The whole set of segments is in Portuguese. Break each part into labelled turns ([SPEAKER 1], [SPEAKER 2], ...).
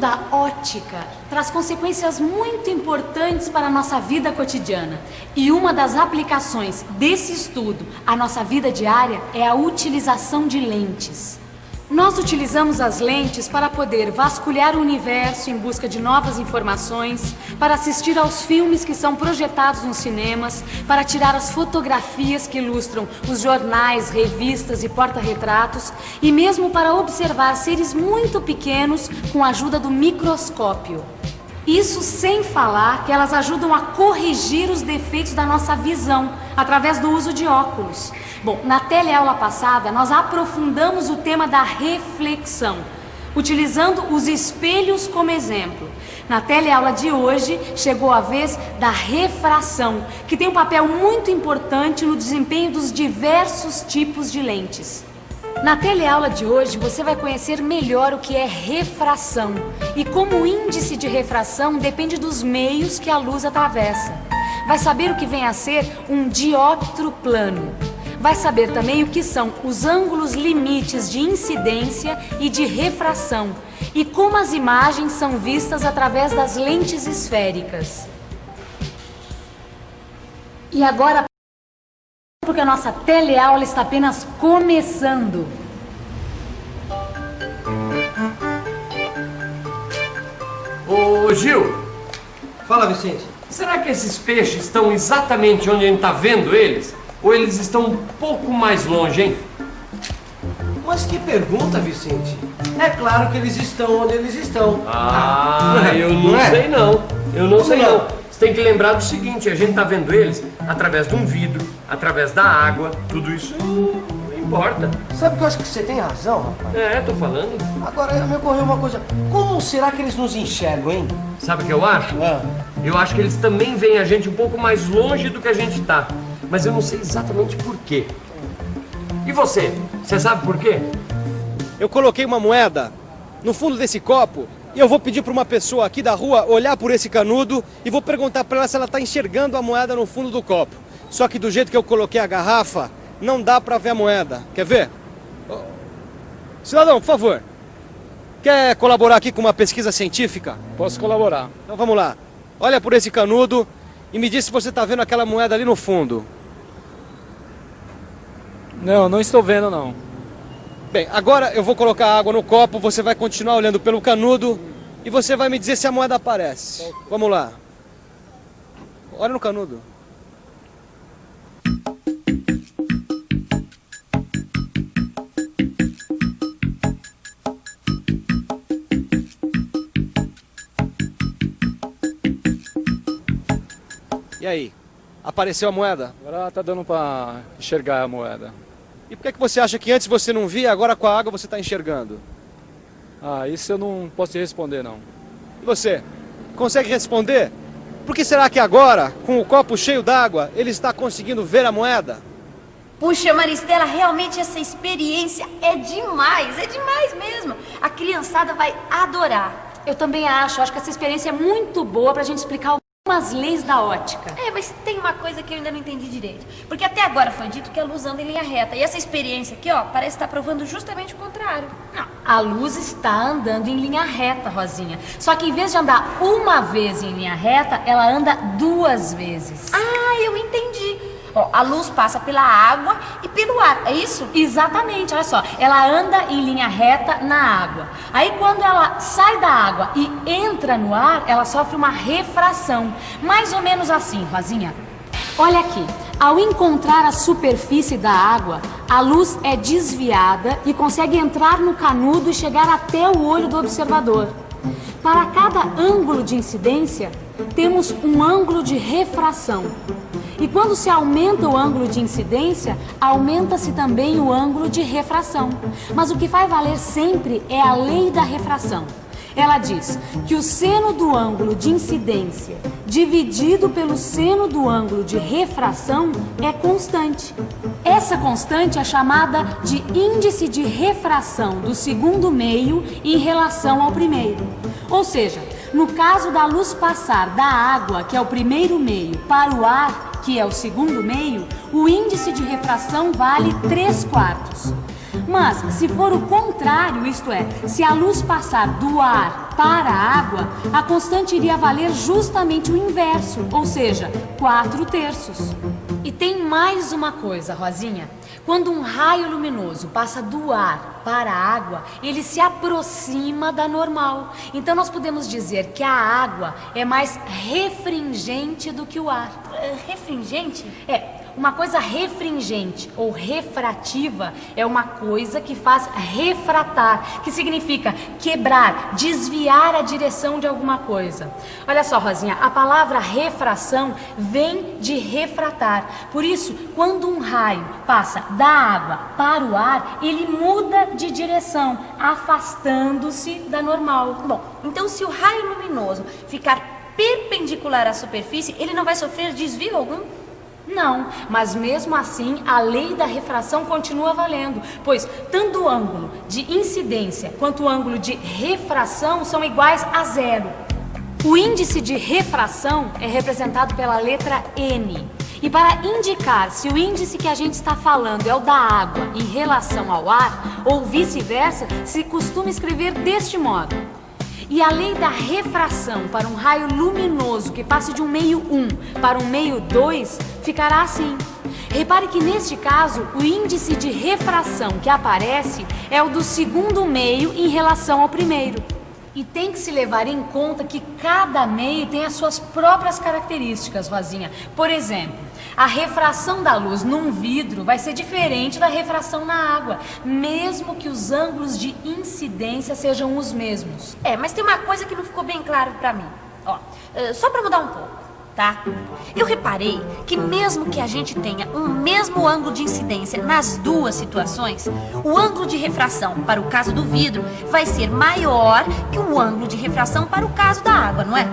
[SPEAKER 1] da ótica traz consequências muito importantes para a nossa vida cotidiana. E uma das aplicações desse estudo à nossa vida diária é a utilização de lentes. Nós utilizamos as lentes para poder vasculhar o universo em busca de novas informações, para assistir aos filmes que são projetados nos cinemas, para tirar as fotografias que ilustram os jornais, revistas e porta-retratos, e mesmo para observar seres muito pequenos com a ajuda do microscópio. Isso sem falar que elas ajudam a corrigir os defeitos da nossa visão, através do uso de óculos. Bom, na teleaula passada, nós aprofundamos o tema da reflexão, utilizando os espelhos como exemplo. Na teleaula de hoje, chegou a vez da refração, que tem um papel muito importante no desempenho dos diversos tipos de lentes. Na teleaula de hoje, você vai conhecer melhor o que é refração e como o índice de refração depende dos meios que a luz atravessa. Vai saber o que vem a ser um dióptro plano. Vai saber também o que são os ângulos limites de incidência e de refração e como as imagens são vistas através das lentes esféricas. E agora, porque a nossa teleaula está apenas começando.
[SPEAKER 2] Ô Gil,
[SPEAKER 3] Fala, Vicente.
[SPEAKER 2] será que esses peixes estão exatamente onde a gente está vendo eles? Ou eles estão um pouco mais longe, hein?
[SPEAKER 3] Mas que pergunta, Vicente. É claro que eles estão onde eles estão.
[SPEAKER 2] Eu não sei não. Eu não sei não. Você tem que lembrar do seguinte, a gente tá vendo eles através de um vidro, através da água, tudo isso não importa.
[SPEAKER 3] Sabe que eu acho que você tem razão, rapaz?
[SPEAKER 2] Tô falando.
[SPEAKER 3] Agora me ocorreu uma coisa. Como será que eles nos enxergam, hein?
[SPEAKER 2] Sabe o que eu acho? Eu acho que eles também veem a gente um pouco mais longe do que a gente tá. Mas eu não sei exatamente por quê. E você? Você sabe por quê?
[SPEAKER 4] Eu coloquei uma moeda no fundo desse copo e eu vou pedir para uma pessoa aqui da rua olhar por esse canudo e vou perguntar para ela se ela está enxergando a moeda no fundo do copo. Só que do jeito que eu coloquei a garrafa, não dá para ver a moeda. Quer ver? Cidadão, por favor. Quer colaborar aqui com uma pesquisa científica?
[SPEAKER 5] Posso colaborar.
[SPEAKER 4] Então vamos lá. Olha por esse canudo e me diz se você está vendo aquela moeda ali no fundo.
[SPEAKER 5] Não, não estou vendo não.
[SPEAKER 4] Bem, agora eu vou colocar água no copo, você vai continuar olhando pelo canudo e você vai me dizer se a moeda aparece. Vamos lá. Olha no canudo. E aí? Apareceu a moeda?
[SPEAKER 5] Agora tá dando para enxergar a moeda.
[SPEAKER 4] E por que você acha que antes você não via, agora com a água você está enxergando?
[SPEAKER 5] Isso eu não posso te responder não.
[SPEAKER 4] E você? Consegue responder? Por que será que agora, com o copo cheio d'água, ele está conseguindo ver a moeda?
[SPEAKER 6] Puxa, Maristela, realmente essa experiência é demais mesmo. A criançada vai adorar.
[SPEAKER 1] Eu também acho que essa experiência é muito boa para a gente explicar algumas leis da ótica.
[SPEAKER 6] Mas tem uma coisa que eu ainda não entendi direito. Porque até agora foi dito que a luz anda em linha reta. E essa experiência aqui, parece estar provando justamente o contrário.
[SPEAKER 1] Não, a luz está andando em linha reta, Rosinha. Só que em vez de andar uma vez em linha reta, ela anda duas vezes.
[SPEAKER 6] Eu entendi. A luz passa pela água e pelo ar, é isso?
[SPEAKER 1] Exatamente, olha só. Ela anda em linha reta na água. Aí quando ela sai da água e entra no ar, ela sofre uma refração. Mais ou menos assim, Rosinha. Olha aqui. Ao encontrar a superfície da água, a luz é desviada e consegue entrar no canudo e chegar até o olho do observador. Para cada ângulo de incidência, temos um ângulo de refração. E quando se aumenta o ângulo de incidência, aumenta-se também o ângulo de refração. Mas o que vai valer sempre é a lei da refração. Ela diz que o seno do ângulo de incidência dividido pelo seno do ângulo de refração é constante. Essa constante é chamada de índice de refração do segundo meio em relação ao primeiro. Ou seja, no caso da luz passar da água, que é o primeiro meio, para o ar, que é o segundo meio, o índice de refração vale 3/4. Mas, se for o contrário, isto é, se a luz passar do ar para a água, a constante iria valer justamente o inverso, ou seja, 4/3. E tem mais uma coisa, Rosinha. Quando um raio luminoso passa do ar para a água, ele se aproxima da normal. Então nós podemos dizer que a água é mais refringente do que o ar.
[SPEAKER 6] Refringente?
[SPEAKER 1] Uma coisa refringente ou refrativa é uma coisa que faz refratar, que significa quebrar, desviar a direção de alguma coisa. Olha só, Rosinha, a palavra refração vem de refratar. Por isso, quando um raio passa da água para o ar, ele muda de direção, afastando-se da normal.
[SPEAKER 6] Bom, então se o raio luminoso ficar perpendicular à superfície, ele não vai sofrer desvio algum?
[SPEAKER 1] Não, mas mesmo assim a lei da refração continua valendo, pois tanto o ângulo de incidência quanto o ângulo de refração são iguais a 0. O índice de refração é representado pela letra N. E para indicar se o índice que a gente está falando é o da água em relação ao ar, ou vice-versa, se costuma escrever deste modo. E a lei da refração para um raio luminoso que passe de um meio 1 para um meio 2 ficará assim. Repare que neste caso o índice de refração que aparece é o do segundo meio em relação ao primeiro. E tem que se levar em conta que cada meio tem as suas próprias características, Rosinha. Por exemplo, a refração da luz num vidro vai ser diferente da refração na água, mesmo que os ângulos de incidência sejam os mesmos.
[SPEAKER 6] Mas tem uma coisa que não ficou bem claro pra mim. Só pra mudar um pouco, tá? Eu reparei que mesmo que a gente tenha um mesmo ângulo de incidência nas duas situações, o ângulo de refração para o caso do vidro vai ser maior que o ângulo de refração para o caso da água, não é?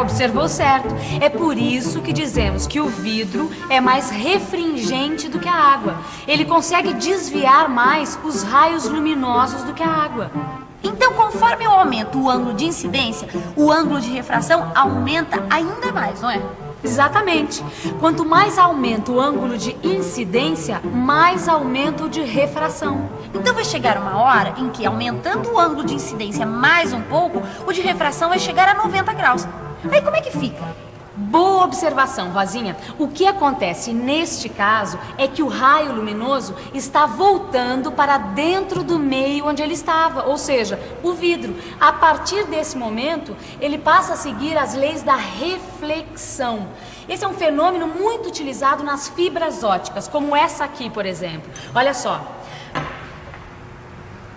[SPEAKER 1] Observou certo. É por isso que dizemos que o vidro é mais refringente do que a água. Ele consegue desviar mais os raios luminosos do que a água.
[SPEAKER 6] Então, conforme eu aumento o ângulo de incidência, o ângulo de refração aumenta ainda mais, não é?
[SPEAKER 1] Exatamente. Quanto mais aumenta o ângulo de incidência, mais aumenta o de refração.
[SPEAKER 6] Então vai chegar uma hora em que, aumentando o ângulo de incidência mais um pouco, o de refração vai chegar a 90 graus. Aí como é que fica?
[SPEAKER 1] Boa observação, Rosinha. O que acontece neste caso é que o raio luminoso está voltando para dentro do meio onde ele estava, ou seja, o vidro. A partir desse momento, ele passa a seguir as leis da reflexão. Esse é um fenômeno muito utilizado nas fibras ópticas, como essa aqui, por exemplo. Olha só.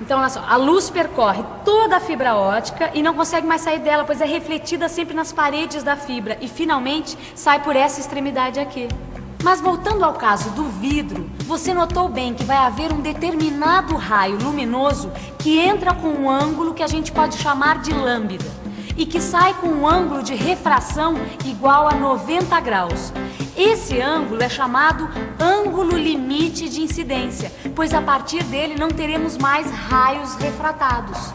[SPEAKER 1] Então, olha só, a luz percorre toda a fibra óptica e não consegue mais sair dela, pois é refletida sempre nas paredes da fibra e, finalmente, sai por essa extremidade aqui. Mas voltando ao caso do vidro, você notou bem que vai haver um determinado raio luminoso que entra com um ângulo que a gente pode chamar de lambda e que sai com um ângulo de refração igual a 90 graus. Esse ângulo é chamado ângulo limite de incidência, pois a partir dele não teremos mais raios refratados.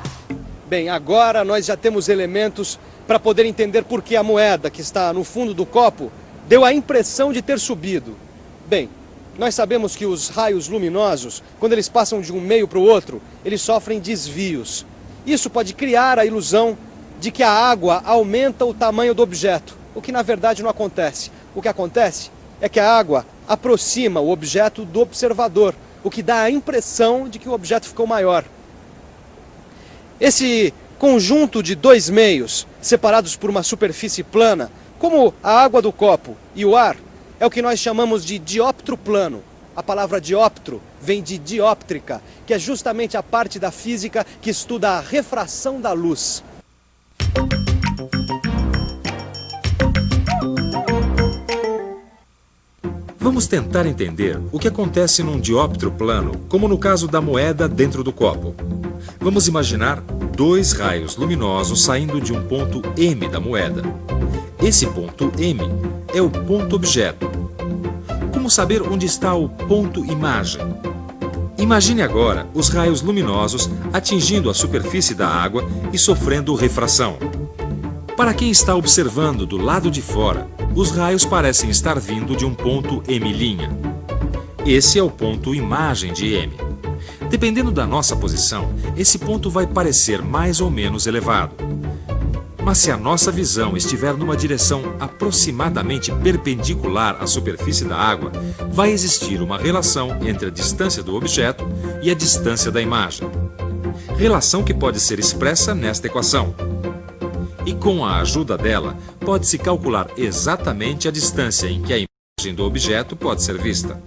[SPEAKER 4] Bem, agora nós já temos elementos para poder entender por que a moeda que está no fundo do copo deu a impressão de ter subido. Bem, nós sabemos que os raios luminosos, quando eles passam de um meio para o outro, eles sofrem desvios. Isso pode criar a ilusão de que a água aumenta o tamanho do objeto, o que na verdade não acontece. O que acontece é que a água aproxima o objeto do observador, o que dá a impressão de que o objeto ficou maior. Esse conjunto de dois meios, separados por uma superfície plana, como a água do copo e o ar, é o que nós chamamos de dióptro plano. A palavra dióptro vem de dióptrica, que é justamente a parte da física que estuda a refração da luz.
[SPEAKER 7] Vamos tentar entender o que acontece num dióptro plano, como no caso da moeda dentro do copo. Vamos imaginar dois raios luminosos saindo de um ponto M da moeda. Esse ponto M é o ponto objeto. Como saber onde está o ponto imagem? Imagine agora os raios luminosos atingindo a superfície da água e sofrendo refração. Para quem está observando do lado de fora, os raios parecem estar vindo de um ponto M'. Esse é o ponto imagem de M. Dependendo da nossa posição, esse ponto vai parecer mais ou menos elevado. Mas se a nossa visão estiver numa direção aproximadamente perpendicular à superfície da água, vai existir uma relação entre a distância do objeto e a distância da imagem. Relação que pode ser expressa nesta equação. E com a ajuda dela, pode-se calcular exatamente a distância em que a imagem do objeto pode ser vista.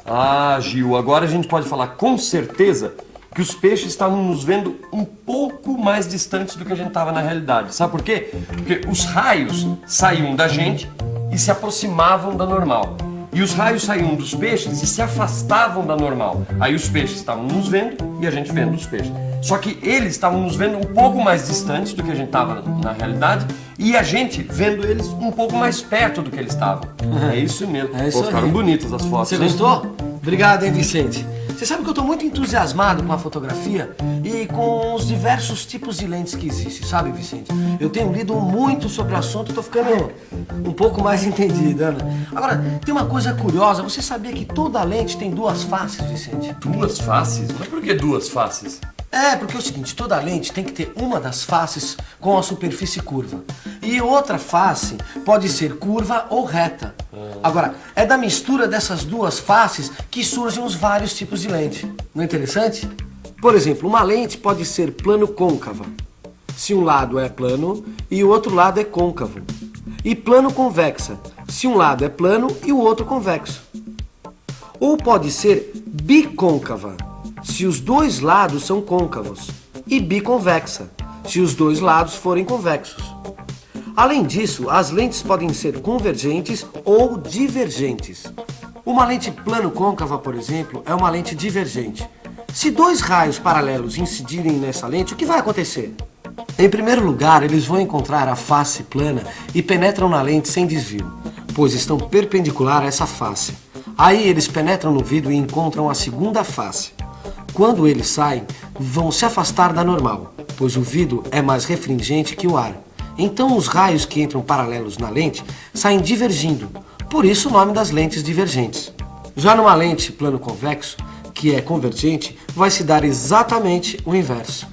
[SPEAKER 2] Ah, Gil, agora a gente pode falar com certeza que os peixes estavam nos vendo um pouco mais distantes do que a gente estava na realidade. Sabe por quê? Porque os raios saíam da gente e se aproximavam da normal. E os raios saíam dos peixes e se afastavam da normal. Aí os peixes estavam nos vendo e a gente vendo os peixes. Só que eles estavam nos vendo um pouco mais distantes do que a gente estava na realidade e a gente vendo eles um pouco mais perto do que eles estavam. É isso mesmo.
[SPEAKER 3] É isso.
[SPEAKER 2] Pô, ficaram bonitas as fotos.
[SPEAKER 3] Você
[SPEAKER 2] hein?
[SPEAKER 3] gostou? Obrigado, hein, Vicente? Você sabe que eu tô muito entusiasmado com a fotografia e com os diversos tipos de lentes que existem, sabe, Vicente? Eu tenho lido muito sobre o assunto e tô ficando um pouco mais entendido, Ana. Agora, tem uma coisa curiosa. Você sabia que toda lente tem duas faces, Vicente?
[SPEAKER 2] Duas faces? Mas por que duas faces?
[SPEAKER 3] É, porque é o seguinte, toda lente tem que ter uma das faces com a superfície curva. E outra face pode ser curva ou reta. Agora, é da mistura dessas duas faces que surgem os vários tipos de lente. Não é interessante? Por exemplo, uma lente pode ser plano-côncava, se um lado é plano e o outro lado é côncavo. E plano-convexa, se um lado é plano e o outro convexo. Ou pode ser bicôncava, se os dois lados são côncavos, e biconvexa, se os dois lados forem convexos. Além disso, as lentes podem ser convergentes ou divergentes. Uma lente plano-côncava, por exemplo, é uma lente divergente. Se dois raios paralelos incidirem nessa lente, o que vai acontecer? Em primeiro lugar, eles vão encontrar a face plana e penetram na lente sem desvio, pois estão perpendicular a essa face. Aí eles penetram no vidro e encontram a segunda face. Quando eles saem, vão se afastar da normal, pois o vidro é mais refringente que o ar. Então os raios que entram paralelos na lente saem divergindo, por isso o nome das lentes divergentes. Já numa lente plano-convexo, que é convergente, vai se dar exatamente o inverso.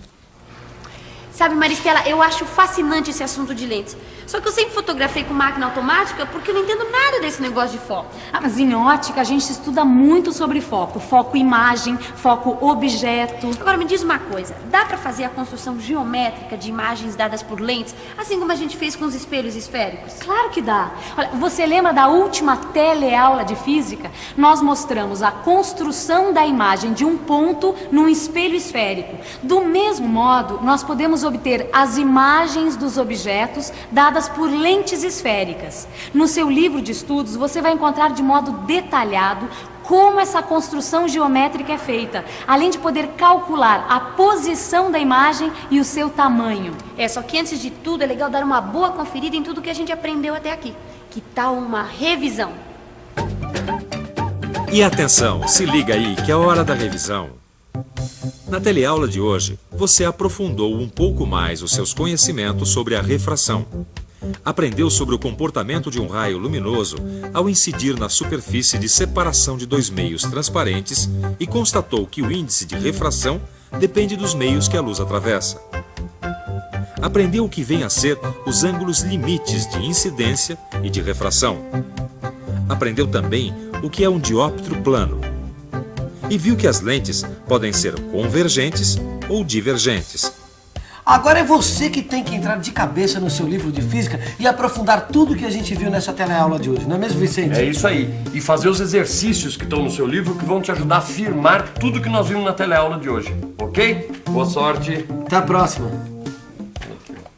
[SPEAKER 6] Sabe, Maristela, eu acho fascinante esse assunto de lentes. Só que eu sempre fotografei com máquina automática porque eu não entendo nada desse negócio de foco.
[SPEAKER 1] Ah, mas em ótica a gente estuda muito sobre foco. Foco imagem, foco objeto.
[SPEAKER 6] Agora me diz uma coisa, dá pra fazer a construção geométrica de imagens dadas por lentes, assim como a gente fez com os espelhos esféricos?
[SPEAKER 1] Claro que dá. Olha, você lembra da última teleaula de física? Nós mostramos a construção da imagem de um ponto num espelho esférico. Do mesmo modo, nós podemos obter as imagens dos objetos dadas por lentes esféricas. No seu livro de estudos, você vai encontrar de modo detalhado como essa construção geométrica é feita, além de poder calcular a posição da imagem e o seu tamanho.
[SPEAKER 6] Só que antes de tudo é legal dar uma boa conferida em tudo que a gente aprendeu até aqui. Que tal uma revisão?
[SPEAKER 7] E atenção, se liga aí que é a hora da revisão. Na teleaula de hoje, você aprofundou um pouco mais os seus conhecimentos sobre a refração. Aprendeu sobre o comportamento de um raio luminoso ao incidir na superfície de separação de dois meios transparentes e constatou que o índice de refração depende dos meios que a luz atravessa. Aprendeu o que vem a ser os ângulos limites de incidência e de refração. Aprendeu também o que é um dióptro plano. E viu que as lentes podem ser convergentes ou divergentes.
[SPEAKER 3] Agora é você que tem que entrar de cabeça no seu livro de física e aprofundar tudo que a gente viu nessa teleaula de hoje, não é mesmo, Vicente?
[SPEAKER 2] É isso aí. E fazer os exercícios que estão no seu livro que vão te ajudar a afirmar tudo que nós vimos na teleaula de hoje. Ok? Boa sorte.
[SPEAKER 3] Até a próxima.